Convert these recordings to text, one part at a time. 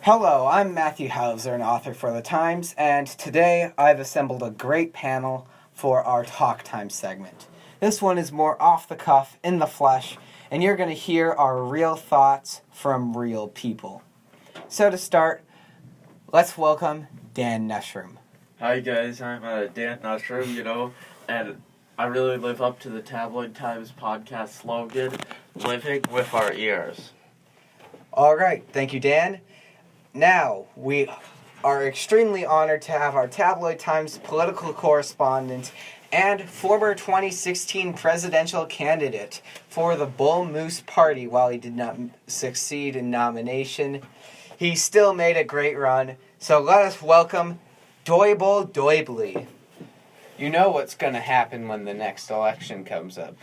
Hello, I'm Matthew Hauser, an author for the Times, and today I've assembled a great panel for our Talk Time segment. This one is more off the cuff, in the flesh, and you're going to hear our real thoughts from real people. So to start, let's welcome Dan Nushroom. Hi guys, I'm Dan Nushroom, and I really live up to the Tabloid Times podcast slogan, living with our ears. All right, thank you, Dan. Now, we are extremely honored to have our Tabloid Times political correspondent and former 2016 presidential candidate for the Bull Moose Party. While he did not succeed in nomination, he still made a great run. So let us welcome Doyble Doyblee. You know what's going to happen when the next election comes up.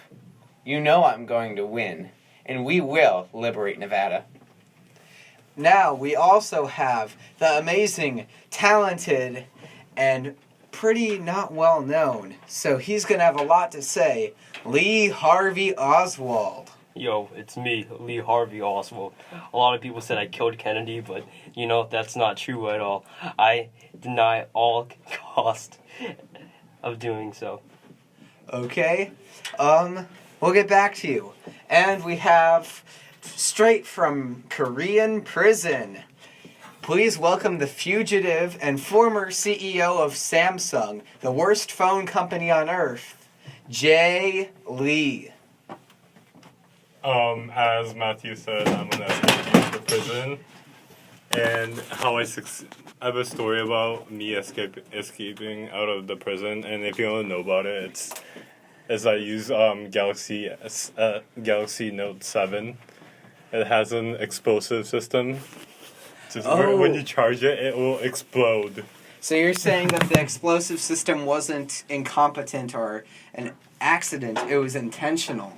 You know I'm going to win, and we will liberate Nevada. Now, we also have the amazing, talented, and pretty not well known, so he's going to have a lot to say, Lee Harvey Oswald. Yo, it's me, Lee Harvey Oswald. A lot of people said I killed Kennedy, but, that's not true at all. I deny all cost of doing so. Okay, we'll get back to you. And we have, straight from Korean prison, please welcome the fugitive and former CEO of Samsung, the worst phone company on earth, Jay Lee. As Matthew said, I'm an escapee from prison, and how I have a story about me escaping out of the prison, and if you want to know about it, it's I use Galaxy Note 7. It has an explosive system. When you charge it, it will explode. So you're saying that the explosive system wasn't incompetent or an accident, it was intentional.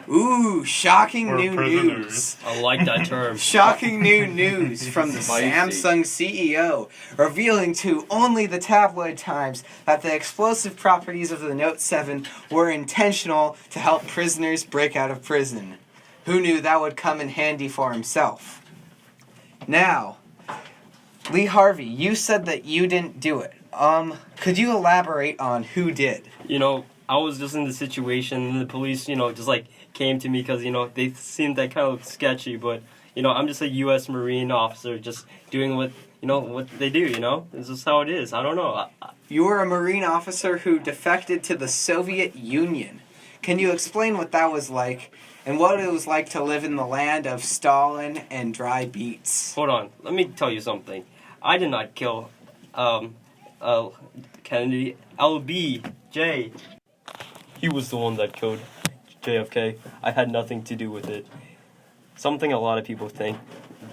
Ooh, shocking new news. I like that term. Shocking new news from the Samsung CEO, revealing to only the Tabloid Times that the explosive properties of the Note 7 were intentional to help prisoners break out of prison. Who knew that would come in handy for himself? Now, Lee Harvey, you said that you didn't do it. Could you elaborate on who did? I was just in the situation, and the police, just came to me because, they seemed that kind of sketchy, but, I'm just a U.S. Marine officer just doing what they do, It's just how it is. I don't know. You were a Marine officer who defected to the Soviet Union. Can you explain what that was like, and what it was like to live in the land of Stalin and dry beets? Hold on. Let me tell you something. I did not kill Kennedy. LBJ. He was the one that killed JFK. I had nothing to do with it. Something a lot of people think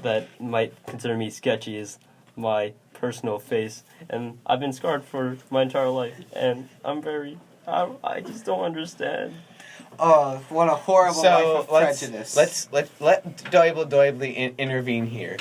that might consider me sketchy is my personal face. And I've been scarred for my entire life. And I just don't understand. Oh, what a horrible life of prejudice. Let Doyble Doyblee intervene here.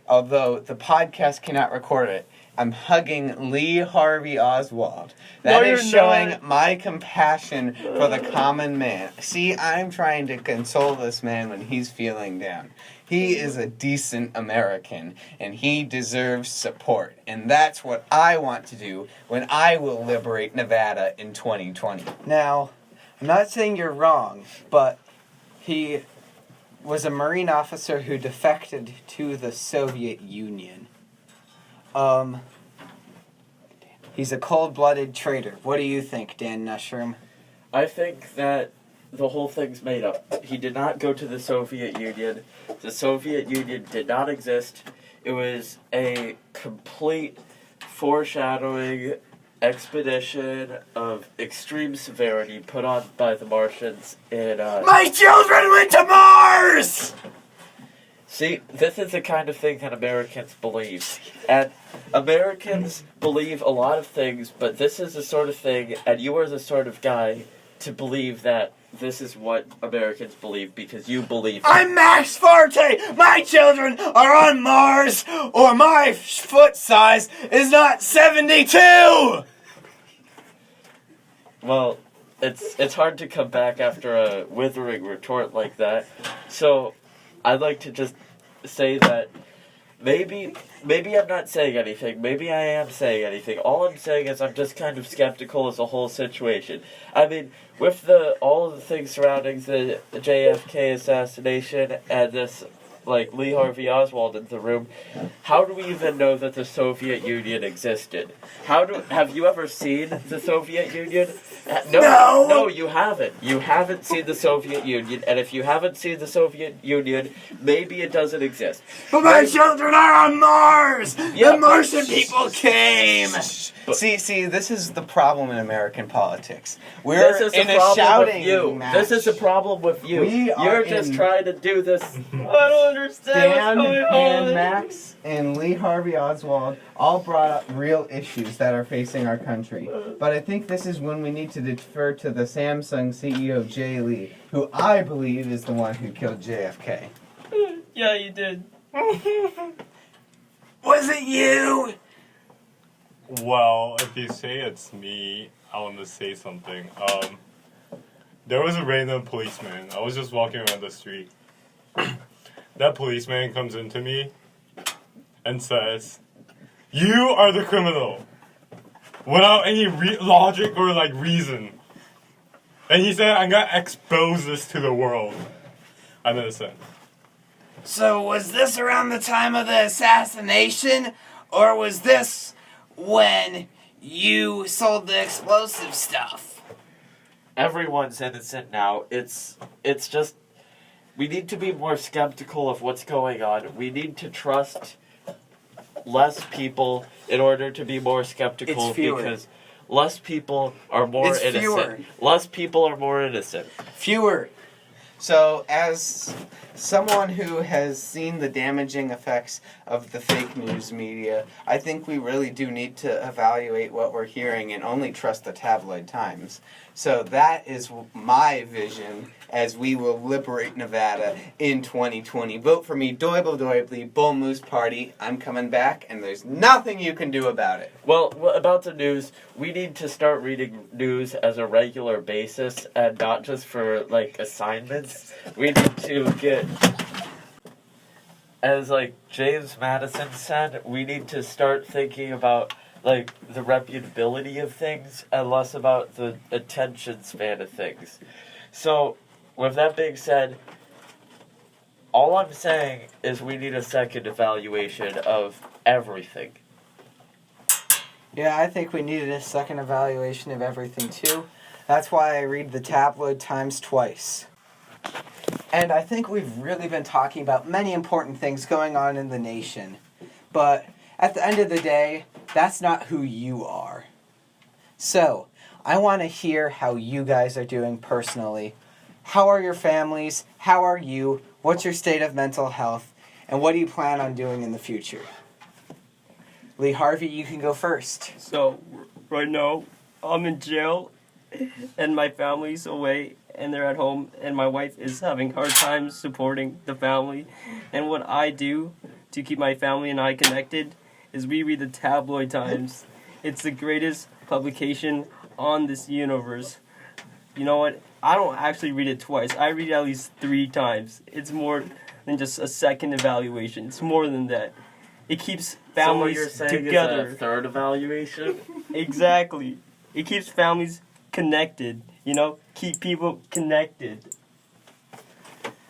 Although the podcast cannot record it, I'm hugging Lee Harvey Oswald. That is showing my compassion for the common man. See, I'm trying to console this man when he's feeling down. He is a decent American, and he deserves support. And that's what I want to do when I will liberate Nevada in 2020. Now, I'm not saying you're wrong, but he was a Marine officer who defected to the Soviet Union. He's a cold-blooded traitor. What do you think, Dan Nushroom? I think that the whole thing's made up. He did not go to the Soviet Union. The Soviet Union did not exist. It was a complete foreshadowing expedition of extreme severity put on by the Martians in, My children went to Mars! See, this is the kind of thing that Americans believe. And Americans believe a lot of things, but this is the sort of thing, and you are the sort of guy to believe that this is what Americans believe because you believe it. I'm Max Forte! My children are on Mars, or my foot size is not 72! Well, it's hard to come back after a withering retort like that. So, I'd like to just say that maybe I'm not saying anything. Maybe I am saying anything. All I'm saying is I'm just kind of skeptical of the whole situation. I mean, with all of the things surrounding the JFK assassination and this, like, Lee Harvey Oswald in the room, how do we even know that the Soviet Union existed? Have you ever seen the Soviet Union? No, you haven't. You haven't seen the Soviet Union, and if you haven't seen the Soviet Union, maybe it doesn't exist. But my children are on Mars! Yeah, The Martian people came! See, this is the problem in American politics. We're This is in a a problem shouting with you. match. This is a problem with you. We are You're just in- trying to do this. I don't understand Dan what's going and on. Max and Lee Harvey Oswald all brought up real issues that are facing our country. But I think this is when we need to defer to the Samsung CEO, Jay Lee, who I believe is the one who killed JFK. Yeah, you did. Was it you? Well, if you say it's me, I want to say something. There was a random policeman. I was just walking around the street. That policeman comes into me and says, "You are the criminal," without any logic or like reason. And he said, "I'm gonna expose this to the world." I'm innocent. So was this around the time of the assassination? Or was this when you sold the explosive stuff? Everyone's innocent now. It's just we need to be more skeptical of what's going on. We need to trust less people in order to be more skeptical It's fewer. because less people are more It's innocent. fewer. Less people are more innocent. Fewer. So, as someone who has seen the damaging effects of the fake news media, I think we really do need to evaluate what we're hearing and only trust the Tabloid Times. So that is my vision as we will liberate Nevada in 2020. Vote for me, Doyble Doyblee, Bull Moose Party. I'm coming back, and there's nothing you can do about it. Well, about the news, we need to start reading news as a regular basis and not just for, like, assignments. We need to get, as, like, James Madison said, we need to start thinking about, like, the reputability of things and less about the attention span of things. So, with that being said, all I'm saying is we need a second evaluation of everything. Yeah, I think we needed a second evaluation of everything too. That's why I read the Tabloid Times twice. And I think we've really been talking about many important things going on in the nation. But at the end of the day, that's not who you are. So, I want to hear how you guys are doing personally. How are your families? How are you? What's your state of mental health? And what do you plan on doing in the future? Lee Harvey, you can go first. So, right now, I'm in jail, and my family's away, and they're at home, and my wife is having hard times supporting the family. And what I do to keep my family and I connected is we read the Tabloid Times. It's the greatest publication on this universe. You know what? I don't actually read it twice. I read it at least 3 times. It's more than just a second evaluation. It's more than that. It keeps families so what you're saying together. is a third evaluation? Exactly. It keeps families connected. You know, keep people connected.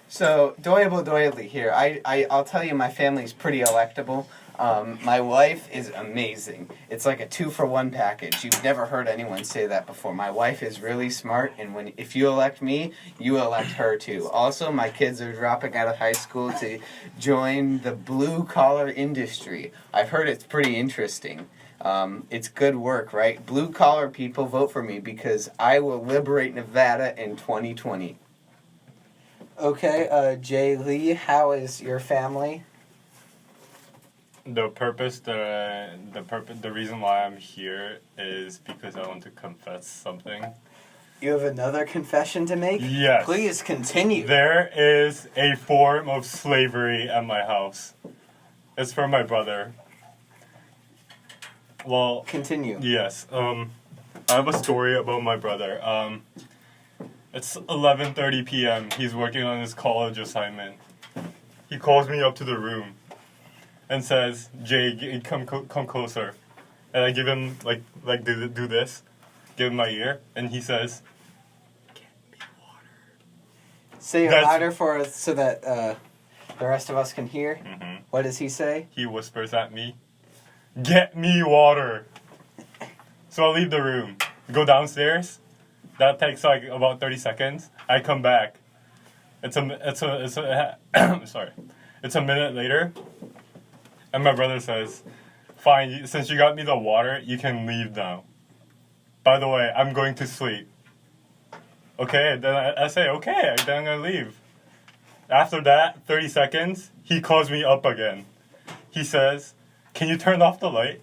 So, Doyble Doyblee here. I'll tell you, my family's pretty electable. My wife is amazing. It's like a 2-for-1 package. You've never heard anyone say that before. My wife is really smart, and if you elect me, you elect her too. Also, my kids are dropping out of high school to join the blue-collar industry. I've heard it's pretty interesting. It's good work, right? Blue-collar people, vote for me because I will liberate Nevada in 2020. Okay, Jay Lee, how is your family? The reason why I'm here is because I want to confess something. You have another confession to make? Yes. Please continue. There is a form of slavery at my house. It's for my brother. Well, Continue. yes. I have a story about my brother. It's 11:30 p.m. He's working on his college assignment. he calls me up to the room and says, Jay, come closer. And I give him, do this. Give him my ear. And he says, get me water. Say it louder for us so that the rest of us can hear. Mm-hmm. What does he say? He whispers at me, get me water. So I leave the room, go downstairs. That takes like about 30 seconds. I come back. It's a sorry. It's a minute later, and my brother says, "Fine, since you got me the water, you can leave now. By the way, I'm going to sleep." Okay, then I say, "Okay, then I'm gonna leave." After that, 30 seconds, he calls me up again. He says, "Can you turn off the light?"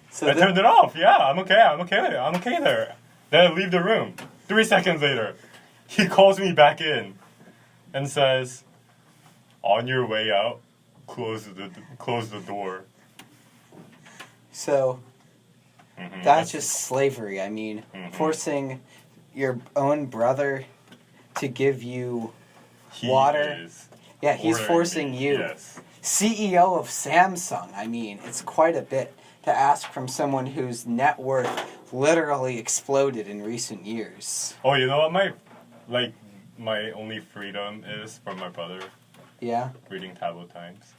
So I turned it off. Yeah, I'm okay there. Then I leave the room. 3 seconds later, he calls me back in and says, "On your way out, close the door." So Mm-hmm. that's just slavery. I mean, forcing your own brother to give you He water. is Yeah, he's ordering forcing me, you. Yes. CEO of Samsung. I mean, it's quite a bit to ask from someone whose net worth literally exploded in recent years. Oh, you know what my only freedom is from my brother? Yeah. Reading Tabloid Times.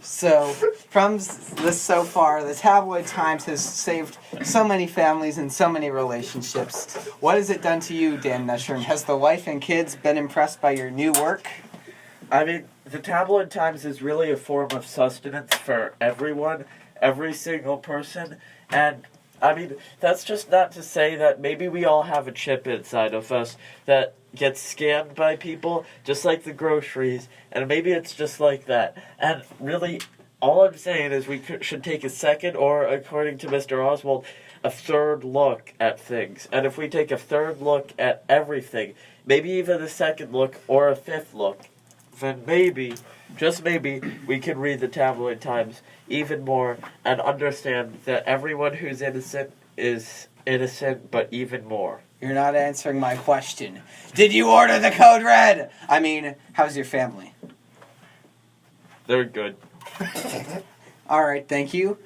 So, from this so far, the Tabloid Times has saved so many families and so many relationships. What has it done to you, Dan Nushroom? Has the wife and kids been impressed by your new work? I mean, the Tabloid Times is really a form of sustenance for everyone, every single person, and I mean, that's just not to say that maybe we all have a chip inside of us that gets scanned by people, just like the groceries, and maybe it's just like that. And really, all I'm saying is we should take a second, or according to Mr. Oswald, a third look at things. And if we take a third look at everything, maybe even a second look or a fifth look, then maybe, just maybe, we can read the Tabloid Times even more and understand that everyone who's innocent is innocent, but even more. You're not answering my question. Did you order the code red? I mean, how's your family? They're good. All right, thank you.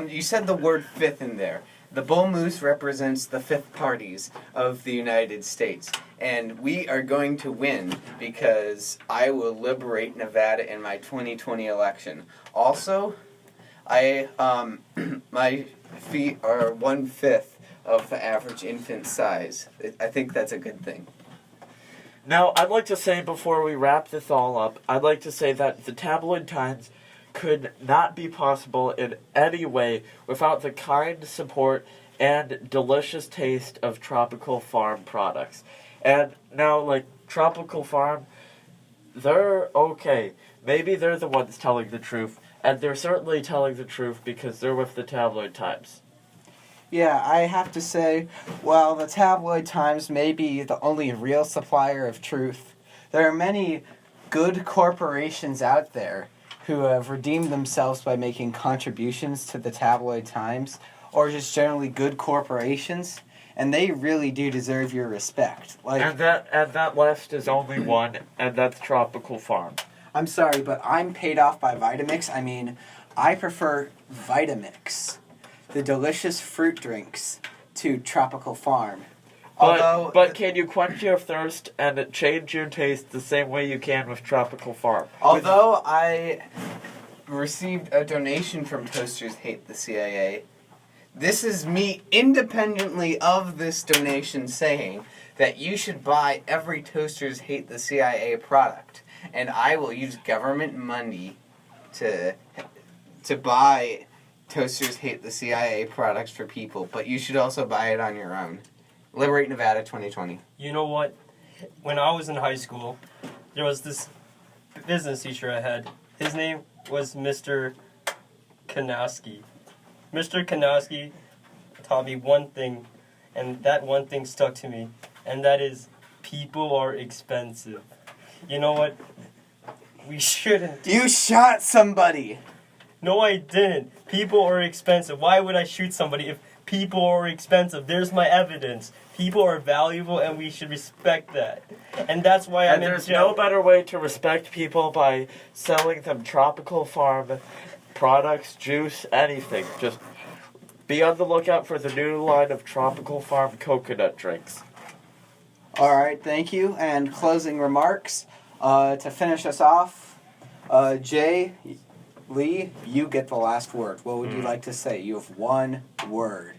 You said the word fifth in there. The bull moose represents the fifth parties of the United States. And we are going to win because I will liberate Nevada in my 2020 election. Also, my feet are 1/5 of the average infant size. I think that's a good thing. Now, I'd like to say before we wrap this all up, I'd like to say that the Tabloid Times could not be possible in any way without the kind support and delicious taste of Tropical Farm products. And now, like, Tropical Farm, they're okay. Maybe they're the ones telling the truth, and they're certainly telling the truth because they're with the Tabloid Times. Yeah, I have to say, while the Tabloid Times may be the only real supplier of truth, there are many good corporations out there who have redeemed themselves by making contributions to the Tabloid Times, or just generally good corporations, and they really do deserve your respect. Like, And that list is only one, and that's Tropical Farm. I'm sorry, but I'm paid off by Vitamix. I mean, I prefer Vitamix, the delicious fruit drinks, to Tropical Farm. But can you quench your thirst and change your taste the same way you can with Tropical Farm? Although I received a donation from Toasters Hate the CIA, this is me independently of this donation saying that you should buy every Toasters Hate the CIA product. And I will use government money to buy Toasters Hate the CIA products for people, but you should also buy it on your own. Liberate Nevada 2020. You know what? When I was in high school, there was this business teacher I had. His name was Mr. Kanaski. Mr. Kanaski taught me one thing, and that one thing stuck to me, and that is people are expensive. You know what? We shouldn't. You shot somebody! No, I didn't. People are expensive. Why would I shoot somebody if people are expensive. There's my evidence. People are valuable, and we should respect that. And that's why I'm And in there's jail. no better way to respect people by selling them tropical farm products, juice, anything. Just be on the lookout for the new line of tropical farm coconut drinks. All right, thank you. And closing remarks. To finish us off, Jay, Lee, you get the last word. What would you like to say? You have one word.